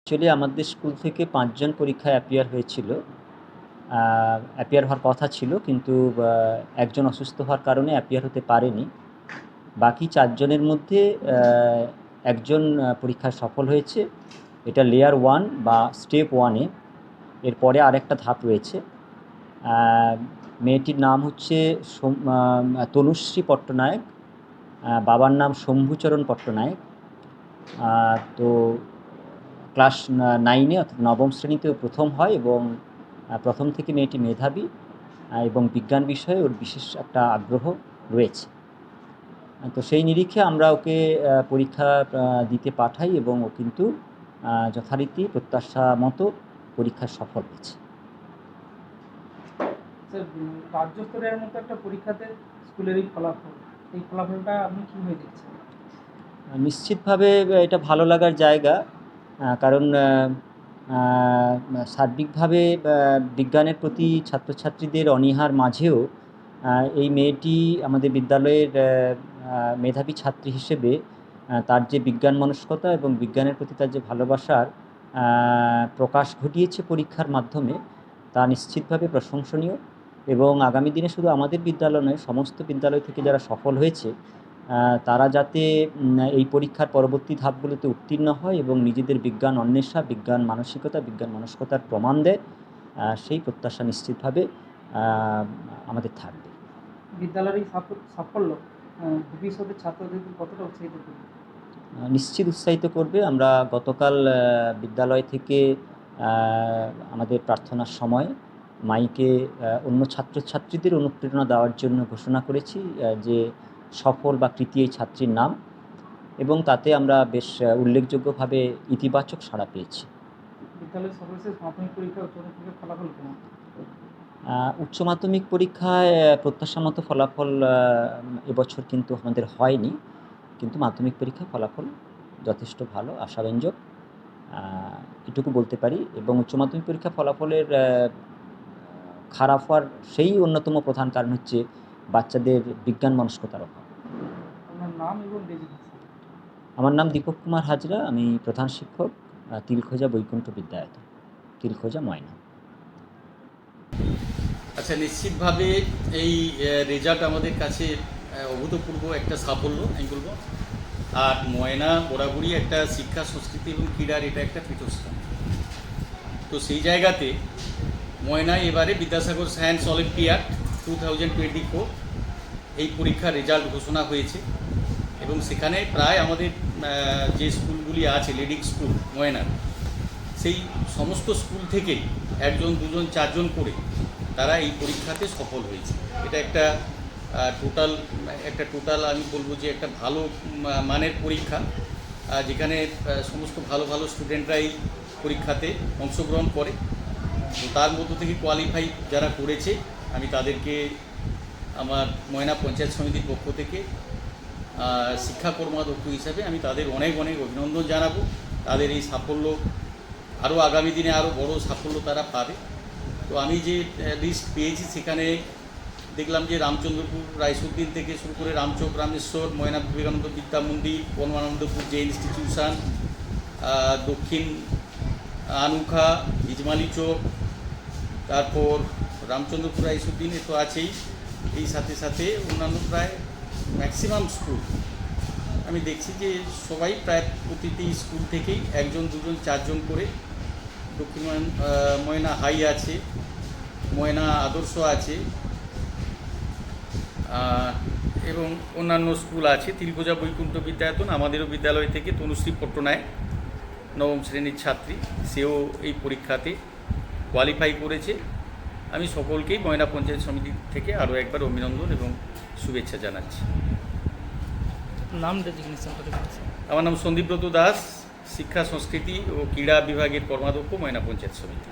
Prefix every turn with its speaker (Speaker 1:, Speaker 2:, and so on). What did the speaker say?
Speaker 1: Actually আমাদের school থেকে ৫ জন পরীক্ষায় অ্যাপিয়ার হয়েছিল। অ্যাপিয়ার হওয়ার কথা ছিল, কিন্তু একজন অসুস্থ হওয়ার কারণে অ্যাপিয়ার হতে পারেনি। বাকি ৪ জনের মধ্যে একজন পরীক্ষায় সফল হয়েছে। এটা লেয়ার 1 বা স্টেপ 1 এ। এরপরে আরেকটা ধাপ রয়েছে। মেয়েটির নাম হচ্ছে তনুশ্রী পট্টনায়ক। বাবার নাম শম্ভুচরণ পট্টনায়ক। তো ক্লাস 9 এ অর্থাৎ নবম শ্রেণীতে প্রথম হয় এবং প্রথম থেকে মেয়েটি মেধাবী এবং বিজ্ঞান বিষয়ে ওর বিশেষ একটা আগ্রহ রয়েছে। তো সেই নিরিখে আমরা ওকে পরীক্ষা দিতে পাঠাই এবং ও কিন্তু যথারীতি প্রত্যাশা মতো পরীক্ষায় সফল হয়েছে।
Speaker 2: রাজ্য স্তরের মতো একটা পরীক্ষাতে স্কুলের এই ফলাফলটা আপনি কীভাবে দেখছেন?
Speaker 1: নিশ্চিতভাবে এটা ভালো লাগার জায়গা, কারণ সার্বিকভাবে বিজ্ঞানের প্রতি ছাত্রছাত্রীদের অনীহার মাঝেও এই মেয়েটি আমাদের বিদ্যালয়ের মেধাবী ছাত্রী হিসেবে তার যে বিজ্ঞান মনস্কতা এবং বিজ্ঞানের প্রতি তার যে ভালোবাসার প্রকাশ ঘটিয়েছে পরীক্ষার মাধ্যমে, তা নিশ্চিতভাবে প্রশংসনীয়। এবং আগামী দিনে শুধু আমাদের বিদ্যালয় নয়, সমস্ত বিদ্যালয় থেকে যারা সফল হয়েছে তারা যাতে এই পরীক্ষার পরবর্তী ধাপগুলোতে উত্তীর্ণ হয় এবং নিজেদের বিজ্ঞান অন্বেষা, বিজ্ঞান মানসিকতা, বিজ্ঞান মনস্কতার প্রমাণ দেয়, সেই প্রত্যাশা নিশ্চিতভাবে আমাদের থাকবে।
Speaker 2: বিদ্যালয়ের এই সাফল্য ভবিষ্যতে ছাত্রদের কতটা উৎসাহিত করবে?
Speaker 1: নিশ্চিত উৎসাহিত করবে। আমরা গতকাল বিদ্যালয় থেকে আমাদের প্রার্থনার সময় মাইকে অন্য ছাত্রছাত্রীদের অনুপ্রেরণা দেওয়ার জন্য ঘোষণা করেছি যে সফল বা কৃতী এই ছাত্রীর নাম, এবং তাতে আমরা বেশ উল্লেখযোগ্যভাবে ইতিবাচক সাড়া পেয়েছি।
Speaker 2: বিদ্যালয়ের সর্বশেষ মাধ্যমিক পরীক্ষা উচ্চ মাধ্যমিকের ফলাফল কেমন?
Speaker 1: উচ্চ মাধ্যমিক পরীক্ষায় প্রত্যাশা মতো ফলাফল এবছর কিন্তু আমাদের হয়নি, কিন্তু মাধ্যমিক পরীক্ষার ফলাফল যথেষ্ট ভালো, আশাব্যঞ্জক, এটুকু বলতে পারি। এবং উচ্চ মাধ্যমিক পরীক্ষার ফলাফলের খারাপ হওয়ার সেই অন্যতম প্রধান কারণ হচ্ছে বাচ্চাদের বিজ্ঞান মনস্কতার অভাব।
Speaker 2: আপনার নাম এবং ডেজিগনেশন?
Speaker 1: আমার নাম দীপক কুমার হাজরা, আমি প্রধান শিক্ষক, তিলখোজা বৈকুণ্ঠ বিদ্যায়তন, তিলখোজা, ময়না।
Speaker 3: আচ্ছা, নিশ্চিতভাবে এই রেজাল্ট আমাদের কাছে অভূতপূর্ব একটা সাফল্য আমি বলবো। আর ময়না বরাবরই একটা শিক্ষা, সংস্কৃতি এবং ক্রীড়ার এটা একটা পীঠস্থান। তো সেই জায়গাতে ময়না এবারে বিদ্যাসাগর সায়েন্স অলিম্পিয়াড 2024 এই পরীক্ষার রেজাল্ট ঘোষণা হয়েছে এবং সেখানে প্রায় আমাদের যে স্কুলগুলি আছে লিডিং স্কুল ময়নার, সেই সমস্ত স্কুল থেকেই 1 জন 2 জন 4 জন করে তারা এই পরীক্ষাতে সফল হয়েছে। এটা একটা টোটাল আমি বলবো যে একটা ভালো মানের পরীক্ষা, যেখানে সমস্ত ভালো ভালো স্টুডেন্টরাই পরীক্ষাতে অংশগ্রহণ করে। তো তার মধ্য থেকে কোয়ালিফাই যারা করেছে, আমি তাদেরকে আমার ময়না পঞ্চায়েত সমিতির পক্ষ থেকে শিক্ষা কর্মাধ্যক্ষ হিসাবে আমি তাদের অনেক অনেক অভিনন্দন জানাবো। তাদের এই সাফল্য আরও আগামী দিনে আরও বড় সাফল্য তারা পাবে। তো আমি যে লিস্ট পেয়েছি সেখানে দেখলাম যে রামচন্দ্রপুর রায়সুদ্দিন থেকে শুরু করে রামচক, রামেশ্বর, ময়না বিবেকানন্দ বিদ্যা মন্দির, পরমানন্দপুর যে ইনস্টিটিউশন, দক্ষিণ আনুখা, ইজমালি চোক, তারপর রামচন্দ্রপুর রায়সুদ্দিন তো আছেই, এই সাথে সাথে অন্যান্য প্রায় ম্যাক্সিমাম স্কুল আমি দেখছি যে সবাই প্রায় প্রতিটি স্কুল থেকেই 1 জন 2 জন 4 জন করে, দক্ষিণ ময়না হাই আছে, ময়না আদর্শ আছে এবং অন্যান্য স্কুল আছে। তিলখোজা বৈকুণ্ঠ বিদ্যায়তন আমাদেরও বিদ্যালয় থেকে তনুশ্রী পট্টনায়ক নবম শ্রেণীর ছাত্রী, সেও এই পরীক্ষাতে কোয়ালিফাই করেছে। আমি সকলকেই ময়না পঞ্চায়েত সমিতি থেকে আরও একবার অভিনন্দন এবং শুভেচ্ছা জানাচ্ছি।
Speaker 2: নাম, ডেজিগনেশন?
Speaker 3: আমার নাম সন্দীপব্রত দাস, শিক্ষা, সংস্কৃতি ও ক্রীড়া বিভাগের কর্মাধ্যক্ষ, ময়না পঞ্চায়েত সমিতি।